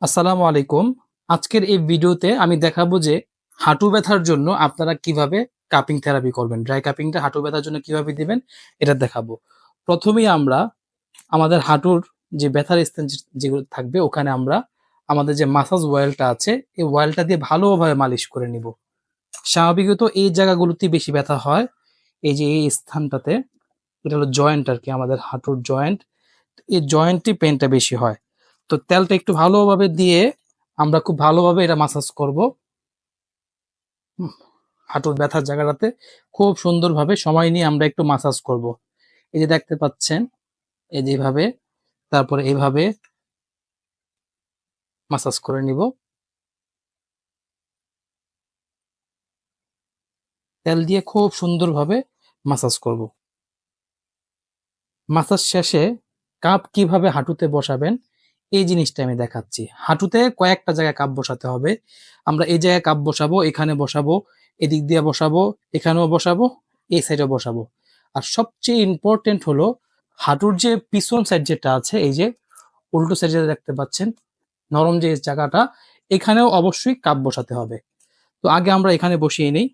আসসালামু আলাইকুম। আজকের এই ভিডিওতে আমি দেখাবো যে হাঁটু ব্যথার জন্য আপনারা কিভাবে কাপিং থেরাপি করবেন। ড্রাই কাপিংটা হাঁটু ব্যথার জন্য কিভাবে দিবেন এটা দেখাবো। প্রথমেই আমরা আমাদের হাঁটুর যে ব্যথার স্থান যেগুলো থাকবে ওখানে আমরা আমাদের যে মাসাজ অয়েলটা আছে এই অয়েলটা দিয়ে ভালোভাবে মালিশ করে নিব। স্বাভাবিকত এই জায়গাগুলোতেই বেশি ব্যথা হয়। এই যে এই স্থানটাতে এটা হলো জয়েন্ট আরকি আমাদের হাঁটুর জয়েন্ট। এই জয়েন্টে পেইনটা বেশি হয়। তো তেলটা একটু ভালোভাবে দিয়ে আমরা খুব ভালোভাবে এটা মাসাজ করব। হুম, হাঁটুর ব্যথার জায়গাটাতে খুব সুন্দরভাবে সময় নিয়ে আমরা একটু মাসাজ করব। এই যে দেখতে পাচ্ছেন, এই যে এভাবে, তারপরে এভাবে মাসাজ করে নিব। তেল দিয়ে খুব সুন্দরভাবে মাসাজ করব। মাসাজ শেষে কাপ কিভাবে হাঁটুতে বসাবেন এই জিনিসটা আমি দেখাচ্ছি। হাঁটুতে কয়েকটা জায়গায় কাপ বসাতে হবে। আমরা এই জায়গায় কাপ বসাবো, এখানে বসাবো, এদিক দিয়ে বসাবো, এখানেও বসাবো, এই সাইডেও বসাবো। আর সবচেয়ে ইম্পর্টেন্ট হলো হাঁটুর যে পিছন সাইড যেটা আছে, এই যে উল্টো সাইড যেটা দেখতে পাচ্ছেন, নরম যে জায়গাটা, এখানেও অবশ্যই কাপ বসাতে হবে। তো আগে আমরা এখানে বসিয়ে নিই।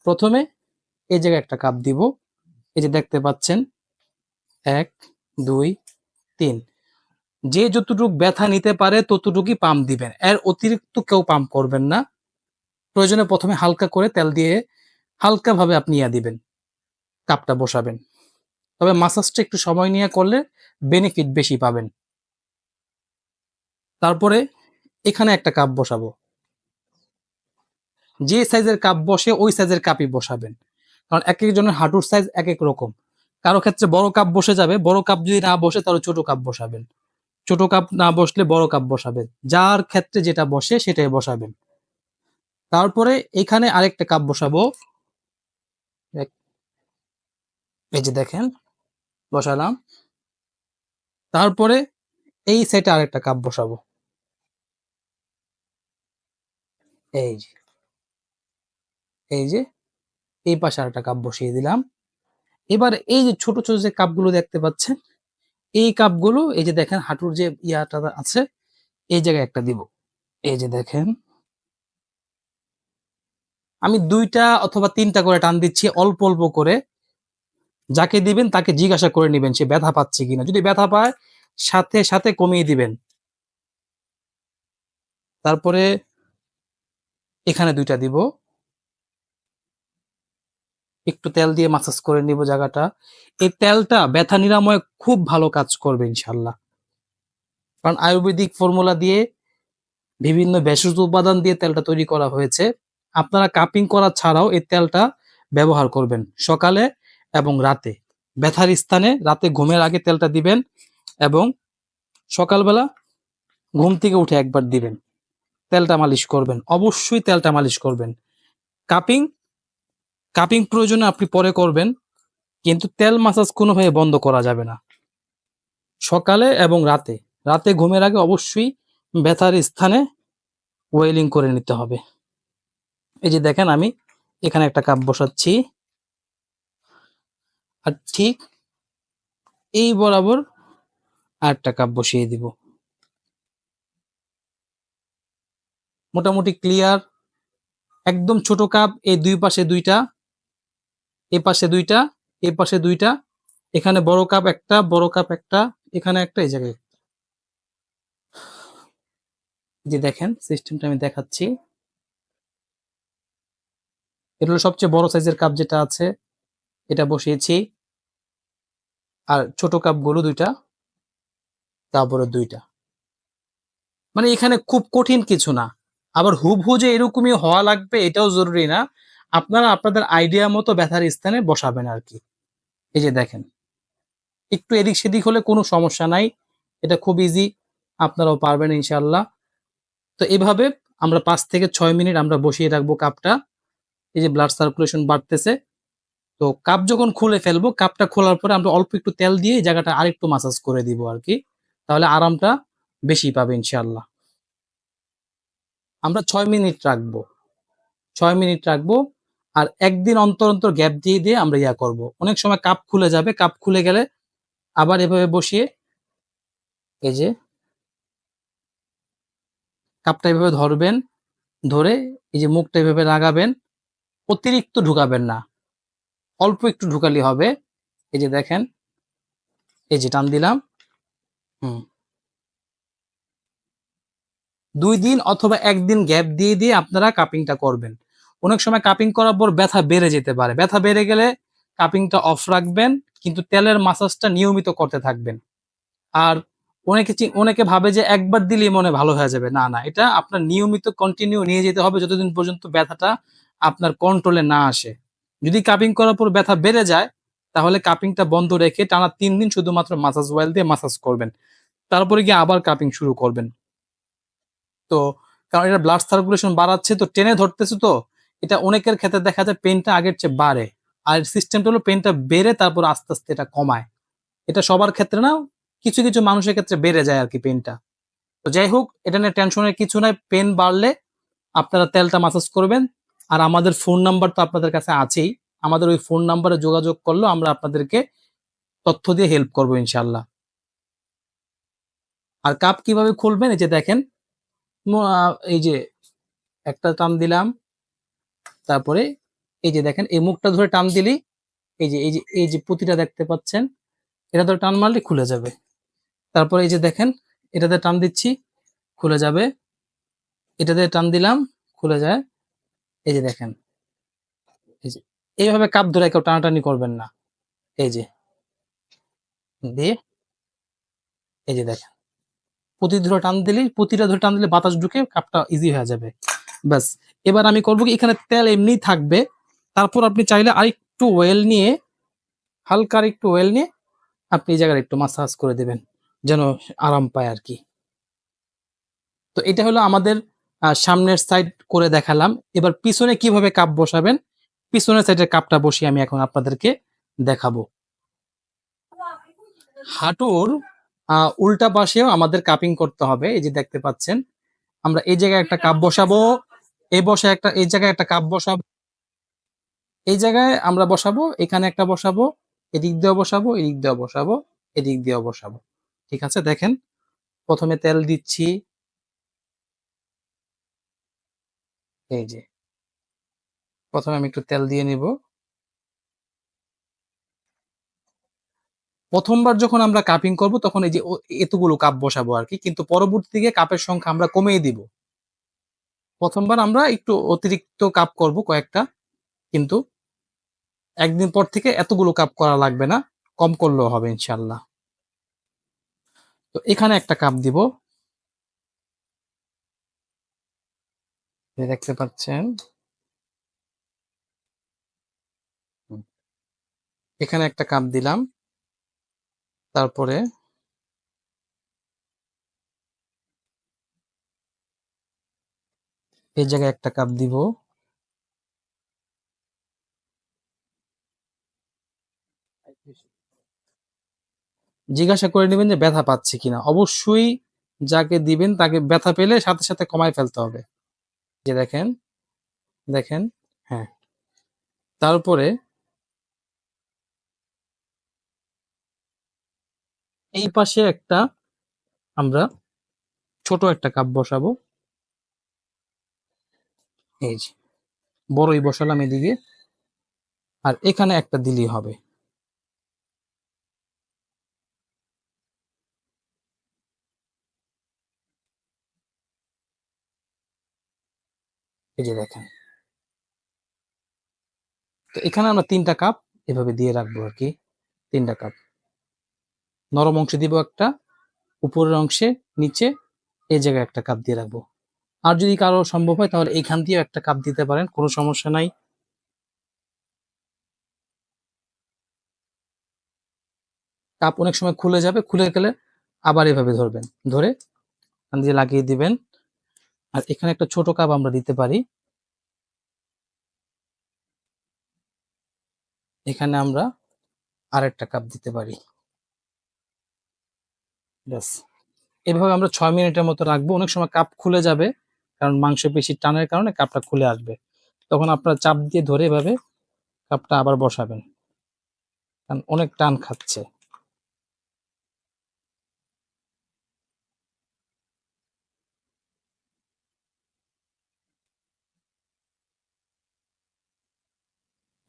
প্রথমে এই জায়গায় একটা কাপ দিব। এই যে দেখতে পাচ্ছেন ১, ২, ৩। যে যতটুক ব্যথা নিতে পারে ততটুকুই পাম্প দিবেন। এর অতিরিক্ত কেউ পাম্প করবেন না। প্রয়োজনে প্রথমে হালকা করে তেল দিয়ে হালকাভাবে আপনি দিবেন, কাপটা বসাবেন। তবে মাসাজটা একটু সময় নিয়ে করলে বেনিফিট বেশি পাবেন। তারপরে এখানে একটা কাপ বসাবো। যে সাইজের কাপ বসে ওই সাইজের কাপই বসাবেন। কারণ একেকজনের হাঁটুর সাইজ একেক রকম। কারো ক্ষেত্রে বড় কাপ বসে যাবে, বড় কাপ যদি না বসে তাহলে ছোট কাপ বসাবেন। ছোট কাপ না বসলে বড় কাপ বসাবেন। যার ক্ষেত্রে যেটা বসে সেটাই বসাবেন। তারপরে এখানে আরেকটা কাপ বসাবো। এই যে দেখেন, বসালাম। তারপরে এই সাইডে আরেকটা কাপ বসাবো। এই যে, এই যে, এই পাশে আরেকটা কাপ বসিয়ে দিলাম। এবার এই যে ছোট, ছোট যে কাপগুলো দেখতে পাচ্ছেন, এই কাপগুলো এই যে দেখেন হাঁটুর যে ইয়াটা আছে, এই জায়গায় একটা দিব। এই যে দেখেন, আমি ২ টা অথবা ৩ টা করে টান দিচ্ছি অল্প, অল্প করে। যাকে দিবেন তাকে জিজ্ঞাসা করে নিবেন সে ব্যথা পাচ্ছে কিনা। যদি ব্যথা পায় সাথে, সাথে কমিয়ে দিবেন। তারপরে এখানে ২ টা দিব। একটু তেল দিয়ে মাসাজ করে নিব জায়গাটা। এই তেলটা ব্যথা নিরাময়ে খুব ভালো কাজ করবে ইনশাআল্লাহ। কারণ আয়ুর্বেদিক ফর্মুলা দিয়ে বিভিন্ন ভেষজ উপাদান দিয়ে তেলটা তৈরি করা হয়েছে। আপনারা কাপিং করা ছাড়াও এই তেলটা ব্যবহার করবেন সকালে এবং রাতে। ব্যথার স্থানে রাতে ঘুমের আগে তেলটা দিবেন এবং সকালবেলা ঘুম থেকে উঠে একবার দিবেন। তেলটা মালিশ করবেন। অবশ্যই তেলটা মালিশ করবেন। কাপিং, কাপিং প্রয়োজনে আপনি পরে করবেন। কিন্তু তেল মাসাজ কোনোভাবে বন্ধ করা যাবে না। সকালে এবং রাতে। রাতে ঘুমের আগে অবশ্যই ব্যথার স্থানে ওয়েলিং করে নিতে হবে। এই যে দেখেন আমি এখানে একটা কাপ বসাচ্ছি। আর ঠিক এই বরাবর আরেকটা কাপ বসিয়ে দিব। মোটামুটি ক্লিয়ার। একদম ছোট কাপ, এই ২ পাশে ২ টা, এ পাশে ২ টা, এ পাশে ২ টা। এখানে বড় কাপ একটা, বড় কাপ একটা, এখানে একটা, এই জায়গায়। যে দেখেন সিস্টেমটা আমি দেখাচ্ছি। এটা হলো সবচেয়ে বড় সাইজের কাপ যেটা আছে, এটা বসিয়েছি। আর ছোট কাপগুলো ২ টা, তারপরে ২ টা। মানে এখানে খুব কঠিন কিছু না। আবার হুবহু যে এরকমই হওয়া লাগবে এটাও জরুরি না। আপনারা আপনাদের আইডিয়া মতো ব্যথার স্থানে বসাবেন আরকি। এই যে দেখেন। একটু এদিক-সেদিক হলে কোনো সমস্যা নাই। এটা খুব ইজি। আপনারাও পারবেন ইনশাআল্লাহ। তো এভাবে আমরা ৫ থেকে ৬ মিনিট আমরা বসিয়ে রাখবো কাপটা। এই যে ব্লাড সার্কুলেশন বাড়তেছে। তো কাপ যখন খুলে ফেলবো, কাপটা খোলার পরে আমরা অল্প একটু তেল দিয়ে এই জায়গাটা আরেকটু মাসাজ করে দিব আরকি। তাহলে আরামটা বেশি পাবে ইনশাআল্লাহ। আমরা ৬ মিনিট রাখবো। ৬ মিনিট রাখবো। আর একদিন অন্তর, অন্তর গ্যাপ দিয়ে, দিয়ে আমরা করব। অনেক সময় কাপ খুলে যাবে। কাপ খুলে গেলে আবার এভাবে বসিয়ে এই যে কাপটা এভাবে ধরবেন, ধরে এই যে মুখটা এভাবে লাগাবেন, অতিরিক্ত ঢুকাবেন না, অল্প একটু ঢুকালেই হবে। এই যে দেখেন, এই যে টান দিলাম। হুম। ২ দিন অথবা ১ দিন গ্যাপ দিয়ে আপনারা কাপিংটা করবেন। অনেক সময় কাপিং করার পর ব্যথা বেড়ে যেতে পারে। ব্যথা বেড়ে গেলে কাপিংটা অফ রাখবেন, কিন্তু তেলের মাসাজটা নিয়মিত করতে থাকবেন। আর অনেকে ভাবে যে একবার দিলেই মনে হয় ভালো হয়ে যাবে। না, না। এটা আপনার নিয়মিত কন্টিনিউ নিয়ে যেতে হবে যতদিন পর্যন্ত ব্যথাটা আপনার কন্ট্রোলে না আসে। যদি কাপিং করার পর ব্যথা বেড়ে যায়, তাহলে কাপিংটা বন্ধ রেখে টানা ৩ দিন শুধুমাত্র মাসাজ অয়েল দিয়ে মাসাজ করবেন। তারপরে গিয়ে আবার কাপিং শুরু করবেন। তো কারণ এটা ব্লাড সার্কুলেশন বাড়াচ্ছে, তো টেনে ধরতেছে, তো এটা অনেকের ক্ষেত্রে দেখা যায় পেইনটা আগের চেয়ে বাড়ে। আর সিস্টেমটা হলো পেইনটা বেড়ে তারপর আস্তে, আস্তে এটা কমায়। এটা সবার ক্ষেত্রে না, কিছু মানুষের ক্ষেত্রে বেড়ে যায় আরকি পেইনটা। তো যাই হোক, এটা নিয়ে টেনশনের কিছু নাই। পেইন বাড়লে আপনারা তেলটা মাসাজ করবেন। আর আমাদের ফোন নাম্বার তো আপনাদের কাছে আছেই। আমাদের ওই ফোন নাম্বারে যোগাযোগ করলেও আমরা আপনাদেরকে তথ্য দিয়ে হেল্প করব ইনশাআল্লাহ। আর কাপ কিভাবে খুলবেন, এই যে দেখেন, এই যে একটা টান দিলাম, তারপরে এই যে দেখেন এই মুখটা ধরে টান দিলেই এই যে পুঁতিটা দেখতে পাচ্ছেন, এটা ধরে টান মারলে খুলে যাবে। তারপরে এই যে দেখেন, এটাতে টান দিচ্ছি, খুলে যাবে। এটাতে টান দিলাম, খুলে যায়। এই যে দেখেন, এই যে এইভাবে কাপ ধরে কেউ টানাটানি করবেন না। এই যে দিয়ে এই যে দেখেন, পুঁতিটা ধরে টান দিলে বাতাস ঢুকে কাপটা ইজি হয়ে যাবে। ব্যাস। এবার আমি করব কি, এখানে তেল এমনিই থাকবে। তারপর আপনি চাইলে আরেকটু অয়েল নিয়ে, হালকা আরেকটু অয়েল নিয়ে আপনি এই জায়গায় একটু মাসাজ করে দিবেন, যেন আরাম পায় আরকি। তো এটা হলো আমাদের সামনের সাইড করে দেখালাম। এবার পিছনে কিভাবে কাপ বসাবেন, পিছনের সাইডের কাপটা বসিয়ে আমি এখন আপনাদেরকে দেখাবো। হাঁটুর উল্টা পাশেও আমাদের কাপিং করতে হবে। এই যে দেখতে পাচ্ছেন, আমরা এই জায়গায় একটা কাপ বসাবো, এই জায়গায় একটা কাপ বসাবো, এই জায়গায় আমরা বসাবো, এখানে একটা বসাবো, এদিক দিয়েও বসাবো, এদিক দিয়েও বসাবো, এদিক দিয়েও বসাবো। ঠিক আছে? দেখেন, ১ম এ তেল দিচ্ছি, এই যে ১ম এ আমি একটু তেল দিয়ে নিব। ১ম বার যখন আমরা কাপিং করব তখন এই যে এতগুলো কাপ বসাবো আরকি। কিন্তু পরবর্তী দিকে কাপের সংখ্যা আমরা কমিয়ে দিব। ১ম বার আমরা একটু অতিরিক্ত কাপ করব কয়েকটা। কিন্তু ১ দিন পর থেকে এতগুলো কাপ করা লাগবে না। কম করলেও হবে ইনশাআল্লাহ। তো এখানে একটা কাপ দিব। এই দেখতে পাচ্ছেন। হুম। এখানে একটা কাপ দিলাম। তারপরে এই জায়গায় একটা কাপ দিব। জিজ্ঞাসা করে নিবেন যে ব্যথা পাচ্ছি কিনা। অবশ্যই যাকে দিবেন তাকে ব্যথা পেলে সাথে, সাথে কমায় ফেলতে হবে। যে দেখেন, দেখেন, হ্যাঁ। তারপরে এই পাশে একটা আমরা ছোট একটা কাপ বসাবো। এই যে বড়ই বসালাম এদিকে। আর এখানে একটা দিলেই হবে। এই যে দেখেন। তো এখানে আমরা ৩ টা কাপ এভাবে দিয়ে রাখবো আরকি। ৩ টা কাপ। নরম অংশে দিব একটা, উপরের অংশে, নিচে এই জায়গায় একটা কাপ দিয়ে রাখবো। আর যদি কারো সম্ভব হয় তাহলে এইখান দিয়েও একটা কাপ দিতে পারেন। কোনো সমস্যা নাই। কাপ অনেক সময় খুলে যাবে। খুলে গেলে আবার এভাবে ধরবেন। ধরে এখান দিয়ে লাগিয়ে দিবেন। আর এখানে একটা ছোট কাপ আমরা দিতে পারি। এখানে আমরা আরেকটা কাপ দিতে পারি। ব্যাস। এভাবে আমরা ৬ মিনিটের মতো রাখবো। অনেক সময় কাপ খুলে যাবে। কারণ মাংসপেশির টানের কারণে কাপটা খুলে আসবে। তখন আপনারা চাপ দিয়ে ধরে এভাবে কাপটা আবার বসাবেন। কারণ অনেক টান খাচ্ছে।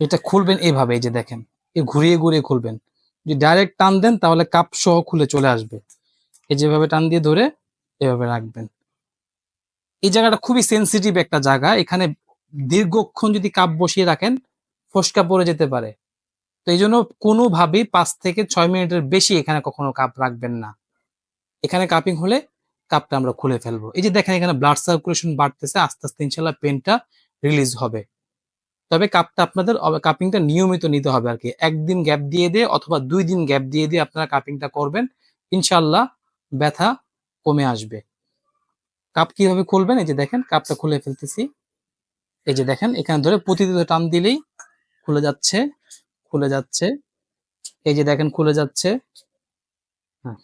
এটা খুলবেন এইভাবে, এই যে দেখেন, এই ঘুরিয়ে ঘুরিয়ে খুলবেন। যদি ডাইরেক্ট টান দেন তাহলে কাপ সহ খুলে চলে আসবে। এই যেভাবে টান দিয়ে ধরে এভাবে রাখবেন। এই জায়গাটা খুবই সেনসিটিভ একটা জায়গা। এখানে দীর্ঘক্ষণ যদি কাপ বসিয়ে রাখেন ফোসকা পড়ে যেতে পারে। তো এই জন্য কোনোভাবেই 5 থেকে 6 মিনিটের বেশি এখানে কখনো কাপ রাখবেন না। এখানে কাপিং হলে কাপটা আমরা খুলে ফেলবো। এই যে দেখেন এখানে ব্লাড সার্কুলেশন বাড়তেছে, আস্তে আস্তে ইনশাল্লাহ পেনটা রিলিজ হবে। তবে কাপটা আপনাদের কাপিংটা নিয়মিত নিতে হবে আর কি। একদিন গ্যাপ দিয়ে দিয়ে অথবা 2 দিন গ্যাপ দিয়ে দিয়ে আপনারা কাপিংটা করবেন, ইনশাল্লাহ ব্যথা কমে আসবে। কাপ কিভাবে খুলবেন, এই যে দেখেন কাপটা খুলে ফেলতেছি। এই যে দেখেন এখানে ধরে প্রতিদিন টান দিলেই খুলে যাচ্ছে, খুলে যাচ্ছে। এই যে দেখেন খুলে যাচ্ছে। হ্যাঁ,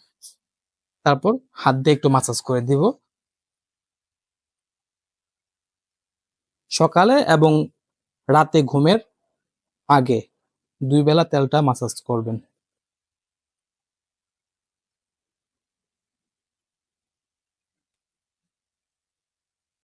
তারপর হাত দিয়ে একটু মাসাজ করে দিব। সকালে এবং রাতে ঘুমের আগে 2 বেলা তেলটা মাসাজ করবেন।